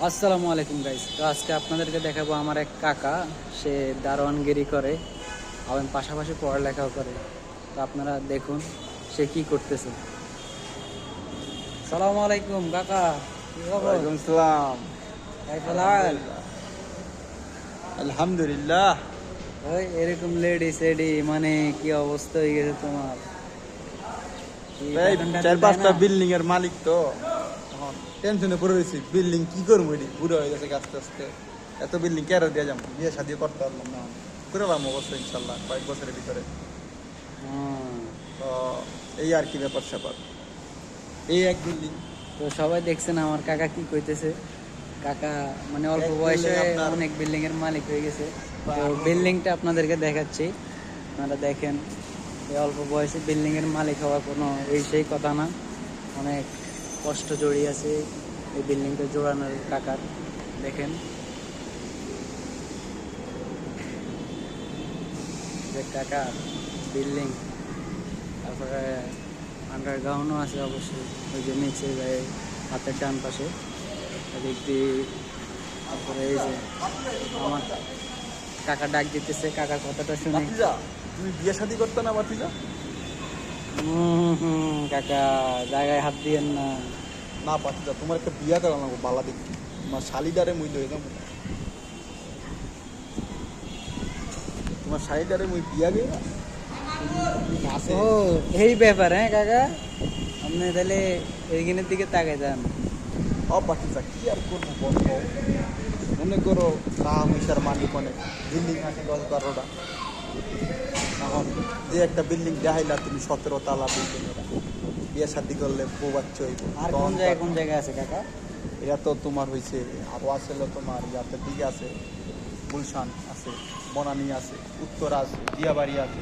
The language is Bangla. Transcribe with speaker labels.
Speaker 1: আসসালামু আলাইকুম গাইস। তো আজকে আপনাদেরকে দেখাবো আমার এক কাকা, সে দারোয়ানগিরি করে এবং পাশাপাশি পড়ালেখাও করে। তো আপনারা দেখুন সে কি করতেছে। সালামু আলাইকুম কাকা, কি খবর?
Speaker 2: ওয়ালাইকুম সালাম।
Speaker 1: কাইফালাল?
Speaker 2: আলহামদুলিল্লাহ।
Speaker 1: ওই এরকম লেডি সেডি মানে কি অবস্থা হয়ে গেছে তোমার? কি
Speaker 2: এই
Speaker 1: বেতন টেতন
Speaker 2: চার
Speaker 1: দেয়
Speaker 2: পাঁচটা
Speaker 1: না?
Speaker 2: বিল্ডিং এর মালিক তো এখন টেনশনে পড়ে রয়েছি। বিল্ডিং কি করবো, এটি বুড়ো হয়ে গেছে আস্তে আস্তে। এত বিল্ডিং কেন দিয়ে যাবো, বিয়ে শাদি করতে পারলাম না, করে পারবো অবশ্যই ইনশাল্লাহ কয়েক বছরের ভিতরে।
Speaker 1: হুম।
Speaker 2: তো এই আর কি ব্যাপার স্যাপার, এই এক বিল্ডিং।
Speaker 1: তো সবাই দেখছেন আমার কাকা কি কইতেছে। কাকা মানে অল্প
Speaker 2: এক
Speaker 1: বয়সে
Speaker 2: building আপনার-
Speaker 1: অনেক বিল্ডিং এর মালিক হয়ে গেছে। তো বিল্ডিংটা আপনাদেরকে দেখাচ্ছি, আপনারা দেখেন। এই অল্প বয়সে বিল্ডিং এর মালিক হওয়া কোনো এই সেই কথা না, অনেক কষ্ট জড়িয়ে আছে এই বিল্ডিংটা জোড়ানোর কাকার। দেখেন যে কাকা বিল্ডিং, তারপরে আন্ডারগ্রাউন্ডও আছে অবশ্যই, ওই যে নিচে যায় হাতের ডান পাশে এদিক দিয়ে। তারপরে এই যে আমার কাকা ডাক দিতেছে, কাকার কথাটা শুনে।
Speaker 2: ভাতিজা, তুমি বিয়ে শাদি করতে না ভাতিজা?
Speaker 1: কাকা জায়গায় হাত দিয়েন না।
Speaker 2: না ভাতিজা, তোমার একটা বিয়া করা লাগবো বালা দেখি। তোমার শালিদারে মুই লই যাবো, তোমার শালিদারে মুই বিয়া গে আছে।
Speaker 1: ও এই ব্যাপার, হ্যাঁ কাকা, আপনি তাহলে এইখানের দিকে তাকাই যান।
Speaker 2: অপাঠিজা কি আর করবো বলবো, মনে করো টাকা পয়সার মালিক অনেক, বিল্ডিং আছে 10-12টা। এখন যে একটা বিল্ডিং দেখাইলা তুমি 17 তালা বিল্ডিং, এটা বিয়ে শাদি করলে বউ বাচ্চা হইব।
Speaker 1: আর কোন জায়গায় কোন জায়গায় আছে কাকা?
Speaker 2: এটা তো তোমার হয়েছে আরো আছে, তোমার ইয়াতের দিকে আছে, গুলশান আছে, বনানী আছে, উত্তরা আছে, দিয়াবাড়ি আছে,